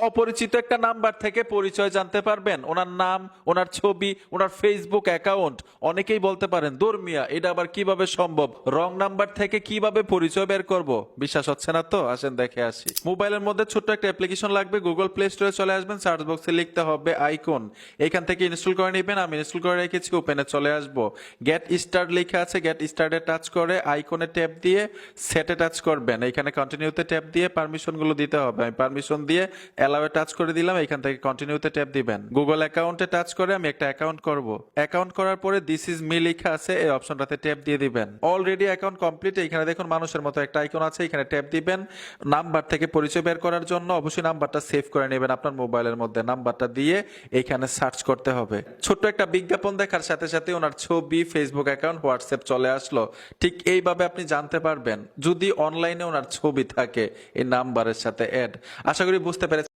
অপরিচিত একটা নাম্বার থেকে পরিচয় জানতে পারবেন, ওনার নাম, ওনার ছবি, ওনার ফেসবুক অ্যাকাউন্ট। অনেকেই বলতে পারেন ধর্মিয়া এটা আবার কিভাবে সম্ভব, রং নাম্বার থেকে কিভাবে পরিচয় বের করব? বিশ্বাস হচ্ছে না তো? আসেন দেখে আসি। মোবাইলের মধ্যে ছোট্ট একটা অ্যাপ্লিকেশন লাগবে, গুগল প্লে স্টোরে চলে আসবেন, সার্চ বক্সে লিখতে হবে আইকন, এখান থেকে ইনস্টল করে নেবেন। আমি ইনস্টল করে রেখেছি, ওপেনে চলে আসবো। গেট স্টার্ট লেখা আছে, গেট স্টার্টে টাচ করে আইকনে ট্যাপ দিয়ে সেটে টাচ করবেন, এখানে কন্টিনিউতে ট্যাপ দিয়ে পারমিশনগুলো দিতে হবে। আমি পারমিশন দিয়ে অ্যালাওয়ে টাচ করে দিলাম, এখান থেকে কন্টিনিউতে ট্যাপ দিবেন। গুগল অ্যাকাউন্টে টাচ করে আমি একটা অ্যাকাউন্ট করব। অ্যাকাউন্ট করার পরে দিস ইজ মি লেখা আছে, এই অপশনটাতে ট্যাপ দিয়ে দিবেন। অলরেডি অ্যাকাউন্ট কমপ্লিট, এখানে দেখুন মানুষের মতো একটা আইকন আছে, এখানে ট্যাপ দিবেন। নাম্বার থেকে পরিচয় বের করার জন্য অবশ্যই নাম্বারটা সেভ করে নেবেন আপনার মোবাইলের মধ্যে, নাম্বারটা দিয়ে এখানে সার্চ করতে হবে। ছোট্ট একটা বিজ্ঞাপন দেখার সাথে সাথে ওনার ছবি, ফেসবুক অ্যাকাউন্ট, হোয়াটসঅ্যাপ চলে আসলো। ঠিক এইভাবে আপনি জানতে পারবেন যদি অনলাইনে ওনার ছবি থাকে এই নাম্বারের সাথে অ্যাড। আশা করি বুঝতে পেরেছেন।